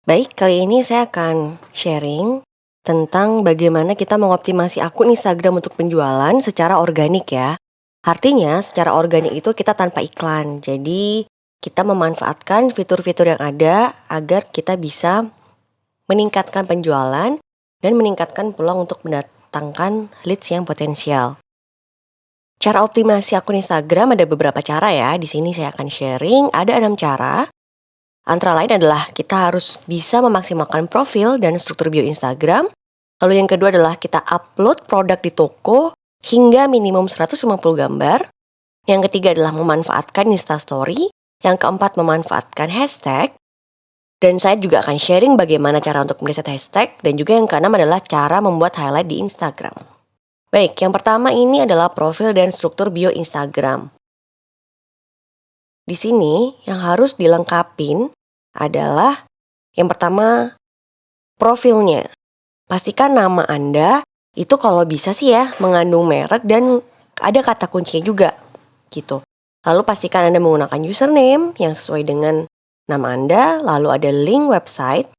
Baik, kali ini saya akan sharing tentang bagaimana kita mengoptimasi akun Instagram untuk penjualan secara organik ya. Artinya, secara organik itu kita tanpa iklan. Jadi, kita memanfaatkan fitur-fitur yang ada agar kita bisa meningkatkan penjualan dan meningkatkan peluang untuk mendatangkan leads yang potensial. Cara optimasi akun Instagram ada beberapa cara ya. Di sini saya akan sharing, ada 6 cara. Antara lain adalah kita harus bisa memaksimalkan profil dan struktur bio Instagram. Lalu yang kedua adalah kita upload produk di toko hingga minimum 150 gambar. Yang ketiga adalah memanfaatkan Instastory. Yang keempat memanfaatkan hashtag. Dan saya juga akan sharing bagaimana cara untuk meriset hashtag. Dan juga yang keenam adalah cara membuat highlight di Instagram. Baik, yang pertama ini adalah profil dan struktur bio Instagram. Di sini yang harus dilengkapin adalah yang pertama profilnya. Pastikan nama Anda itu kalau bisa sih ya mengandung merek dan ada kata kuncinya juga gitu. Lalu pastikan Anda menggunakan username yang sesuai dengan nama Anda, lalu ada link website.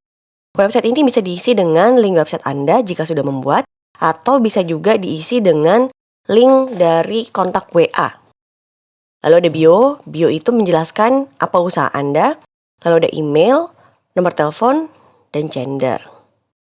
Website ini bisa diisi dengan link website Anda jika sudah membuat, atau bisa juga diisi dengan link dari kontak WA. Lalu ada bio itu menjelaskan apa usaha Anda, lalu ada email, nomor telepon, dan gender.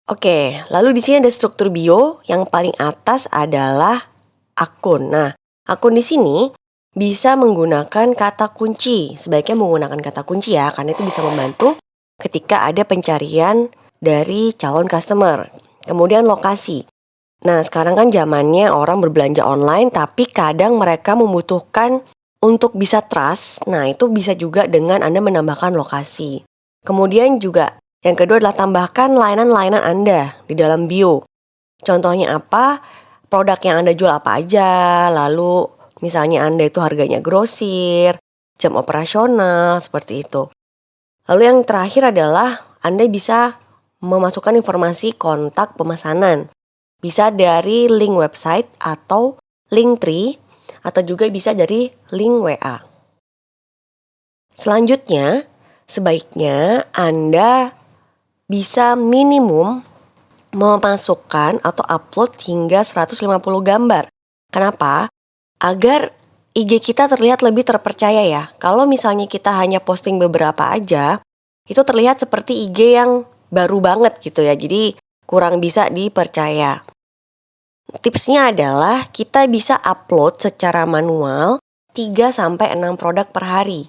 Oke, lalu di sini ada struktur bio, yang paling atas adalah akun. Nah, akun di sini bisa menggunakan kata kunci. Sebaiknya menggunakan kata kunci ya, karena itu bisa membantu ketika ada pencarian dari calon customer. Kemudian lokasi. Nah, sekarang kan zamannya orang berbelanja online, tapi kadang mereka membutuhkan untuk bisa trust. Nah, itu bisa juga dengan Anda menambahkan lokasi. Kemudian juga yang kedua adalah tambahkan layanan-layanan Anda di dalam bio. Contohnya apa? Produk yang Anda jual apa aja, lalu misalnya Anda itu harganya grosir, jam operasional, seperti itu. Lalu yang terakhir adalah Anda bisa memasukkan informasi kontak pemesanan. Bisa dari link website atau link tree, atau juga bisa dari link WA. Selanjutnya, sebaiknya Anda bisa minimum memasukkan atau upload hingga 150 gambar. Kenapa? Agar IG kita terlihat lebih terpercaya ya. Kalau misalnya kita hanya posting beberapa aja, itu terlihat seperti IG yang baru banget gitu ya. Jadi kurang bisa dipercaya. Tipsnya adalah kita bisa upload secara manual 3-6 produk per hari.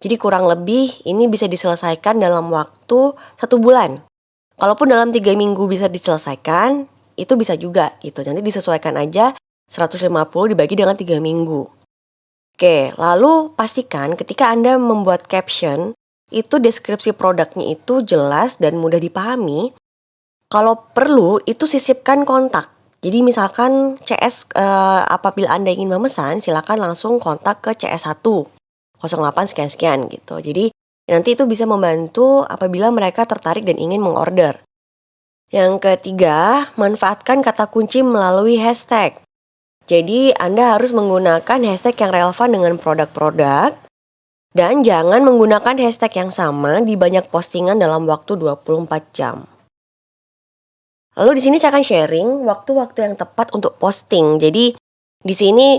Jadi kurang lebih ini bisa diselesaikan dalam waktu 1 bulan. Kalaupun dalam 3 minggu bisa diselesaikan, itu bisa juga gitu. Nanti disesuaikan aja 150 dibagi dengan 3 minggu. Oke, lalu pastikan ketika Anda membuat caption, itu deskripsi produknya itu jelas dan mudah dipahami. Kalau perlu, itu sisipkan kontak. Jadi misalkan CS apabila Anda ingin memesan, silakan langsung kontak ke CS1 08 sekian-sekian gitu. Jadi nanti itu bisa membantu apabila mereka tertarik dan ingin mengorder. Yang ketiga, manfaatkan kata kunci melalui hashtag. Jadi Anda harus menggunakan hashtag yang relevan dengan produk-produk dan jangan menggunakan hashtag yang sama di banyak postingan dalam waktu 24 jam. Lalu di sini saya akan sharing waktu-waktu yang tepat untuk posting. Jadi di sini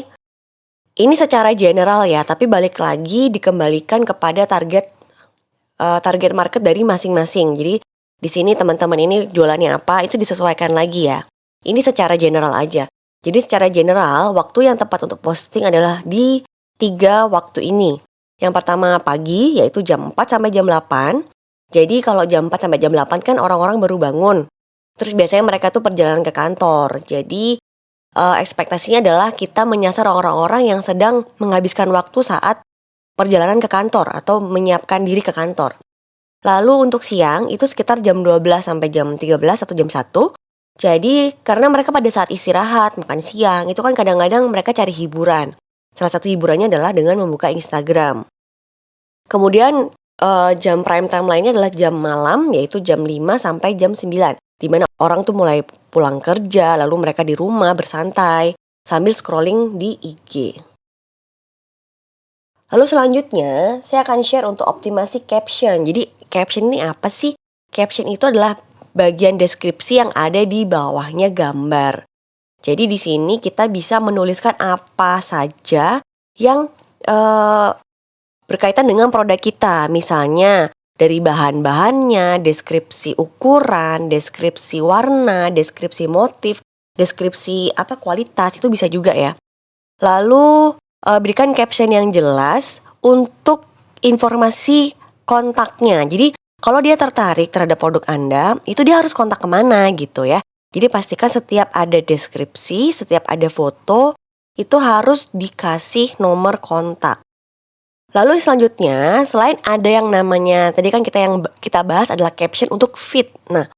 ini secara general ya, tapi balik lagi dikembalikan kepada target market dari masing-masing. Jadi di sini teman-teman ini jualannya apa itu disesuaikan lagi ya. Ini secara general aja. Jadi secara general waktu yang tepat untuk posting adalah di 3 waktu ini. Yang pertama pagi yaitu jam 4 sampai jam 8. Jadi kalau jam 4 sampai jam 8 kan orang-orang baru bangun. Terus biasanya mereka tuh perjalanan ke kantor. Jadi ekspektasinya adalah kita menyasar orang-orang yang sedang menghabiskan waktu saat perjalanan ke kantor atau menyiapkan diri ke kantor. Lalu untuk siang itu sekitar jam 12 sampai jam 13 atau jam 1. Jadi karena mereka pada saat istirahat, makan siang, itu kan kadang-kadang mereka cari hiburan. Salah satu hiburannya adalah dengan membuka Instagram. Kemudian jam prime time lainnya adalah jam malam, yaitu jam 5 sampai jam 9. Di mana orang tuh mulai pulang kerja, lalu mereka di rumah bersantai sambil scrolling di IG. Lalu selanjutnya, saya akan share untuk optimasi caption. Jadi caption ini apa sih? Caption itu adalah bagian deskripsi yang ada di bawahnya gambar. Jadi di sini kita bisa menuliskan apa saja yang berkaitan dengan produk kita. Misalnya dari bahan-bahannya, deskripsi ukuran, deskripsi warna, deskripsi motif, deskripsi kualitas, itu bisa juga ya. Lalu berikan caption yang jelas untuk informasi kontaknya. Jadi kalau dia tertarik terhadap produk Anda, itu dia harus kontak kemana gitu ya. Jadi pastikan setiap ada deskripsi, setiap ada foto, itu harus dikasih nomor kontak. Lalu selanjutnya, selain ada yang namanya, tadi kan kita bahas adalah caption untuk feed. Nah,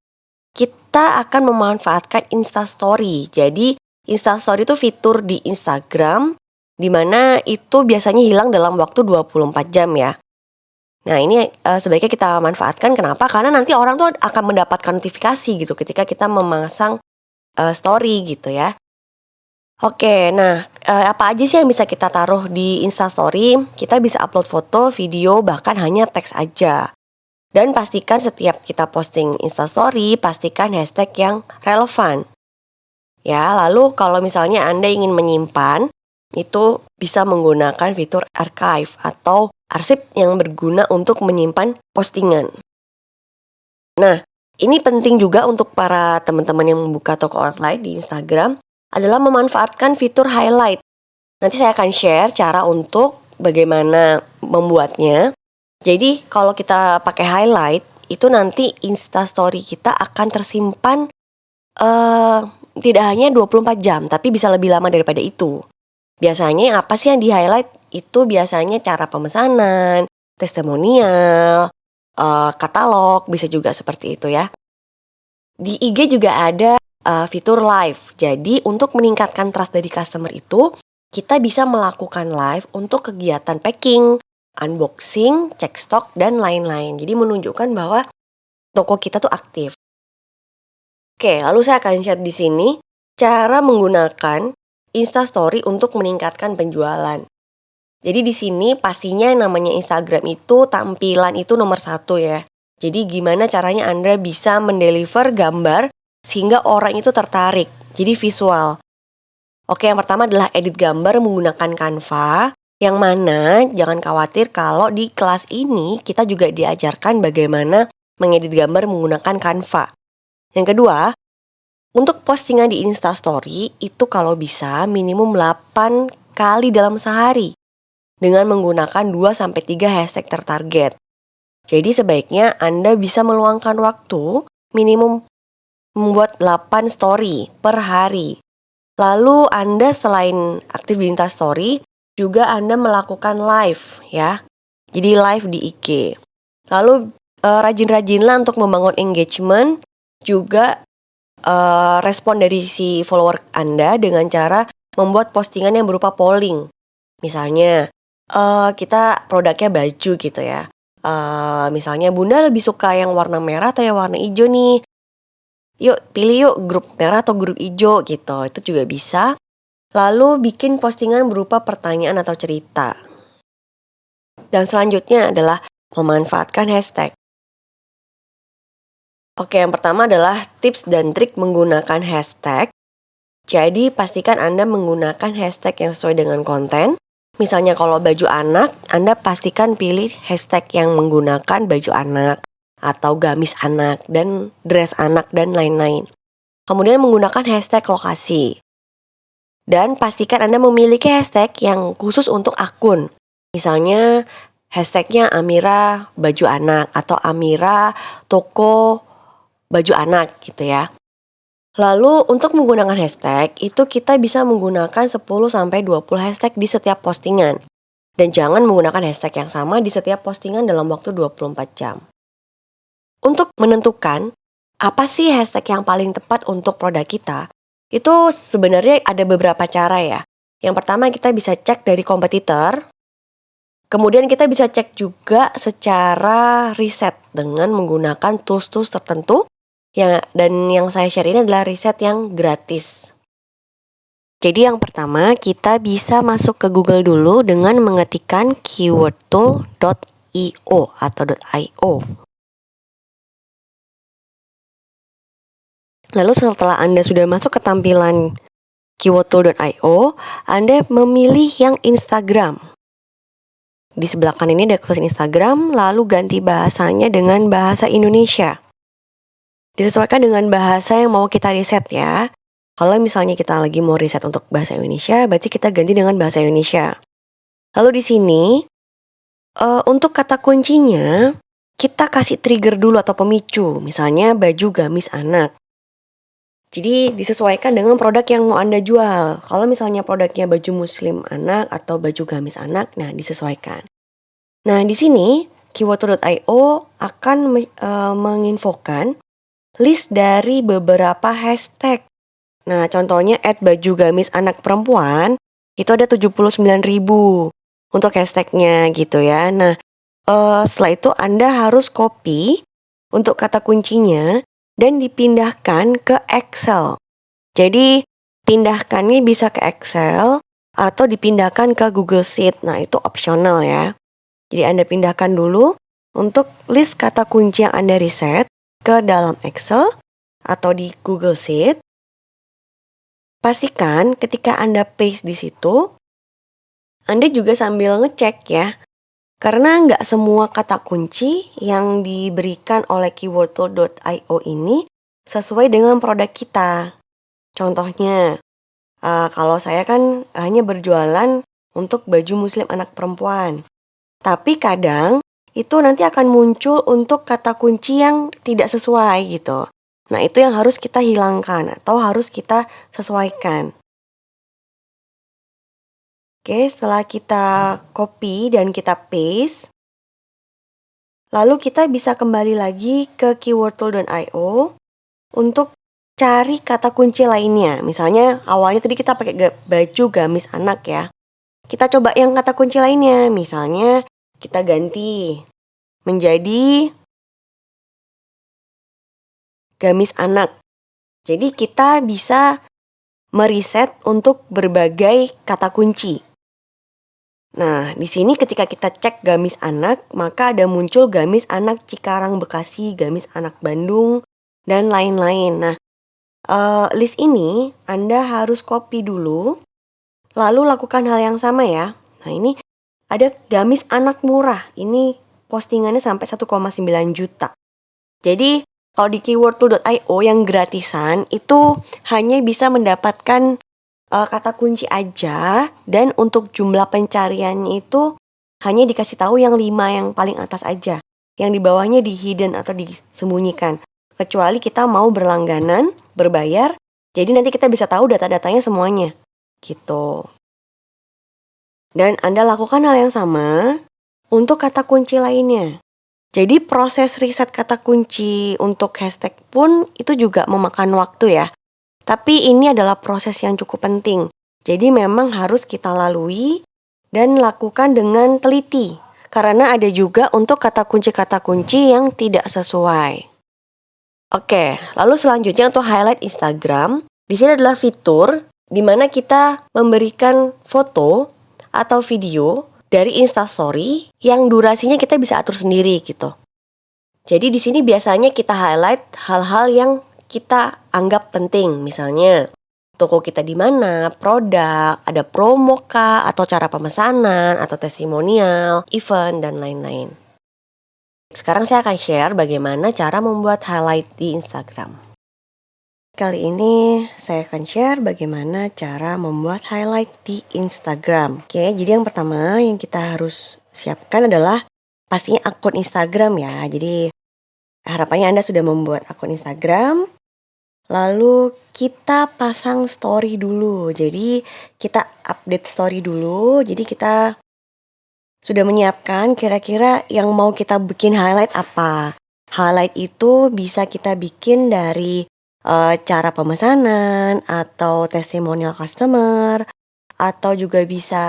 kita akan memanfaatkan Instastory. Jadi Instastory itu fitur di Instagram, dimana itu biasanya hilang dalam waktu 24 jam ya. Nah ini sebaiknya kita manfaatkan. Kenapa? Karena nanti orang tuh akan mendapatkan notifikasi gitu ketika kita memasang story gitu ya. Oke, nah apa aja sih yang bisa kita taruh di Instastory? Kita bisa upload foto, video, bahkan hanya teks aja. Dan pastikan setiap kita posting Instastory, pastikan hashtag yang relevan. Ya, lalu kalau misalnya Anda ingin menyimpan, itu bisa menggunakan fitur archive atau arsip yang berguna untuk menyimpan postingan. Nah, ini penting juga untuk para teman-teman yang membuka toko online di Instagram adalah memanfaatkan fitur highlight. Nanti saya akan share cara untuk bagaimana membuatnya. Jadi kalau kita pakai highlight, itu nanti Instastory kita akan tersimpan tidak hanya 24 jam, tapi bisa lebih lama daripada itu. Biasanya apa sih yang di-highlight? Itu biasanya cara pemesanan, testimonial, katalog, bisa juga seperti itu ya. Di IG juga ada fitur live. Jadi untuk meningkatkan trust dari customer itu, kita bisa melakukan live untuk kegiatan packing, unboxing, cek stok, dan lain-lain. Jadi menunjukkan bahwa toko kita tuh aktif. Oke, lalu saya akan share di sini cara menggunakan Instastory untuk meningkatkan penjualan. Jadi di sini pastinya namanya Instagram itu tampilan itu nomor 1 ya. Jadi gimana caranya Anda bisa mendeliver gambar sehingga orang itu tertarik. Jadi visual. Oke, yang pertama adalah edit gambar menggunakan Canva. Yang mana jangan khawatir kalau di kelas ini kita juga diajarkan bagaimana mengedit gambar menggunakan Canva. Yang kedua, untuk postingan di Instastory itu kalau bisa minimum 8 kali dalam sehari dengan menggunakan 2-3 hashtag tertarget. Jadi sebaiknya Anda bisa meluangkan waktu minimum membuat 8 story per hari. Lalu Anda selain aktif di Instastory juga Anda melakukan live ya. Jadi live di IG. Lalu rajin-rajinlah untuk membangun engagement, juga respon dari si follower Anda dengan cara membuat postingan yang berupa polling. Misalnya, kita produknya baju gitu ya. Misalnya Bunda lebih suka yang warna merah atau yang warna hijau nih. Yuk pilih yuk grup merah atau grup hijau gitu. Itu juga bisa. Lalu bikin postingan berupa pertanyaan atau cerita. Dan selanjutnya adalah memanfaatkan hashtag. Oke, yang pertama adalah tips dan trik menggunakan hashtag. Jadi pastikan Anda menggunakan hashtag yang sesuai dengan konten. Misalnya kalau baju anak, Anda pastikan pilih hashtag yang menggunakan baju anak atau gamis anak dan dress anak dan lain-lain. Kemudian menggunakan hashtag lokasi. Dan pastikan Anda memiliki hashtag yang khusus untuk akun. Misalnya hashtagnya Amira baju anak atau Amira toko baju anak gitu ya. Lalu untuk menggunakan hashtag itu kita bisa menggunakan 10-20 hashtag di setiap postingan. Dan jangan menggunakan hashtag yang sama di setiap postingan dalam waktu 24 jam. Untuk menentukan apa sih hashtag yang paling tepat untuk produk kita, itu sebenarnya ada beberapa cara ya. Yang pertama kita bisa cek dari kompetitor. Kemudian kita bisa cek juga secara riset dengan menggunakan tools-tools tertentu. Dan yang saya share ini adalah riset yang gratis. Jadi yang pertama kita bisa masuk ke Google dulu dengan mengetikkan keywordtool.io atau .io. Lalu setelah Anda sudah masuk ke tampilan keywordtool.io, Anda memilih yang Instagram. Di sebelah kanan ini ada tulisan Instagram, lalu ganti bahasanya dengan bahasa Indonesia. Disesuaikan dengan bahasa yang mau kita riset ya. Kalau misalnya kita lagi mau riset untuk bahasa Indonesia, berarti kita ganti dengan bahasa Indonesia. Lalu di sini, untuk kata kuncinya, kita kasih trigger dulu atau pemicu. Misalnya baju gamis anak. Jadi disesuaikan dengan produk yang mau Anda jual. Kalau misalnya produknya baju muslim anak atau baju gamis anak, nah disesuaikan. Nah di sini keywordtool.io akan menginfokan list dari beberapa hashtag. Nah contohnya @baju gamis anak perempuan itu ada 79.000 untuk hashtagnya gitu ya. Nah setelah itu Anda harus copy untuk kata kuncinya dan dipindahkan ke Excel. Jadi pindahkannya bisa ke Excel atau dipindahkan ke Google Sheet. Nah itu opsional ya. Jadi Anda pindahkan dulu untuk list kata kunci yang Anda riset ke dalam Excel atau di Google Sheet. Pastikan ketika Anda paste di situ, Anda juga sambil ngecek ya. Karena nggak semua kata kunci yang diberikan oleh keywordtool.io ini sesuai dengan produk kita. Contohnya, kalau saya kan hanya berjualan untuk baju muslim anak perempuan. Tapi kadang itu nanti akan muncul untuk kata kunci yang tidak sesuai gitu. Nah itu yang harus kita hilangkan atau harus kita sesuaikan. Oke, setelah kita copy dan kita paste, lalu kita bisa kembali lagi ke keywordtool.io untuk cari kata kunci lainnya. Misalnya awalnya tadi kita pakai baju gamis anak ya. Kita coba yang kata kunci lainnya. Misalnya kita ganti menjadi gamis anak. Jadi kita bisa meriset untuk berbagai kata kunci. Nah, di sini ketika kita cek gamis anak, maka ada muncul gamis anak Cikarang Bekasi, gamis anak Bandung, dan lain-lain. Nah, list ini Anda harus copy dulu, lalu lakukan hal yang sama ya. Nah, ini ada gamis anak murah. Ini postingannya sampai 1,9 juta. Jadi, kalau di keywordtool.io yang gratisan itu hanya bisa mendapatkan kata kunci aja, dan untuk jumlah pencariannya itu hanya dikasih tahu yang 5 yang paling atas aja. Yang di bawahnya di hidden atau disembunyikan. Kecuali kita mau berlangganan, berbayar, jadi nanti kita bisa tahu data-datanya semuanya. Gitu. Dan Anda lakukan hal yang sama untuk kata kunci lainnya. Jadi proses riset kata kunci untuk hashtag pun itu juga memakan waktu ya. Tapi ini adalah proses yang cukup penting. Jadi memang harus kita lalui dan lakukan dengan teliti. Karena ada juga untuk kata kunci yang tidak sesuai. Oke, lalu selanjutnya untuk highlight Instagram. Di sini adalah fitur di mana kita memberikan foto atau video dari Instastory yang durasinya kita bisa atur sendiri gitu. Jadi di sini biasanya kita highlight hal-hal yang kita anggap penting, misalnya toko kita di mana, produk, ada promo kah, atau cara pemesanan, atau testimonial, event, dan lain-lain. Sekarang saya akan share bagaimana cara membuat highlight di Instagram. Kali ini saya akan share bagaimana cara membuat highlight di Instagram. Oke, jadi yang pertama yang kita harus siapkan adalah pastinya akun Instagram ya. Jadi harapannya Anda sudah membuat akun Instagram. Lalu kita pasang story dulu. Jadi kita update story dulu. Jadi kita sudah menyiapkan kira-kira yang mau kita bikin highlight apa. Highlight itu bisa kita bikin dari cara pemesanan atau testimonial customer, atau juga bisa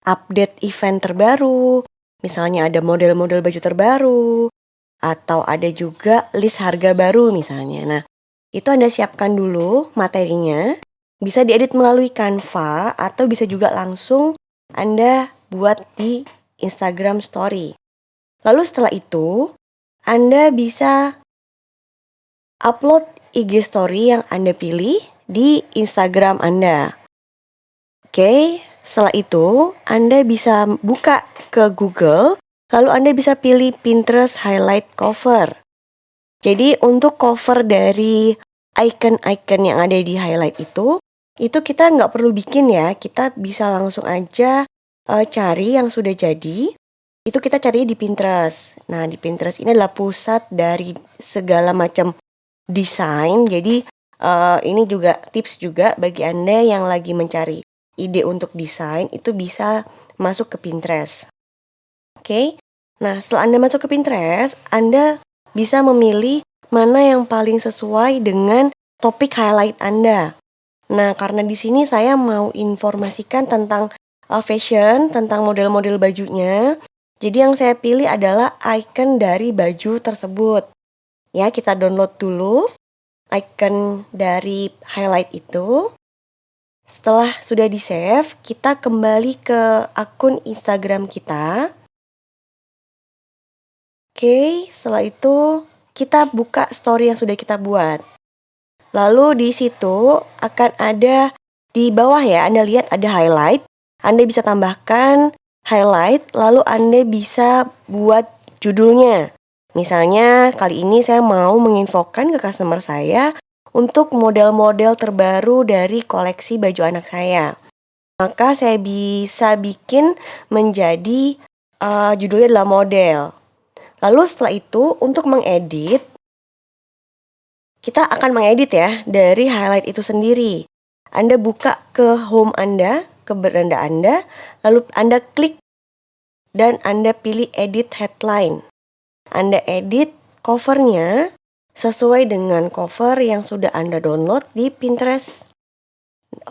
update event terbaru. Misalnya ada model-model baju terbaru, atau ada juga list harga baru misalnya. Nah, itu Anda siapkan dulu materinya, bisa diedit melalui Canva atau bisa juga langsung Anda buat di Instagram Story. Lalu setelah itu, Anda bisa upload IG story yang Anda pilih di Instagram Anda. Oke, setelah itu Anda bisa buka ke Google, lalu Anda bisa pilih Pinterest Highlight Cover. Jadi untuk cover dari icon-icon yang ada di highlight itu kita nggak perlu bikin ya, kita bisa langsung aja cari yang sudah jadi. Itu kita cari di Pinterest. Nah, di Pinterest ini adalah pusat dari segala macam desain. Jadi ini juga tips juga bagi Anda yang lagi mencari ide untuk desain, itu bisa masuk ke Pinterest. Oke. Nah, setelah Anda masuk ke Pinterest, Anda bisa memilih mana yang paling sesuai dengan topik highlight Anda. Nah, karena di sini saya mau informasikan tentang fashion, tentang model-model bajunya. Jadi yang saya pilih adalah icon dari baju tersebut. Ya, kita download dulu icon dari highlight itu. Setelah sudah di-save, kita kembali ke akun Instagram kita. Oke, setelah itu kita buka story yang sudah kita buat. Lalu di situ akan ada di bawah ya, Anda lihat ada highlight. Anda bisa tambahkan highlight, lalu Anda bisa buat judulnya. Misalnya kali ini saya mau menginfokan ke customer saya untuk model-model terbaru dari koleksi baju anak saya. Maka saya bisa bikin menjadi judulnya adalah model. Lalu setelah itu untuk mengedit, kita akan mengedit ya dari highlight itu sendiri. Anda buka ke home Anda, ke beranda Anda, lalu Anda klik dan Anda pilih edit headline. Anda edit covernya sesuai dengan cover yang sudah Anda download di Pinterest.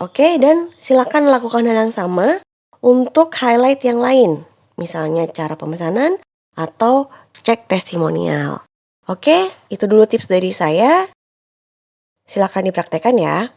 Oke, dan silakan lakukan hal yang sama untuk highlight yang lain. Misalnya cara pemesanan atau cek testimonial. Oke, itu dulu tips dari saya. Silakan dipraktekkan ya.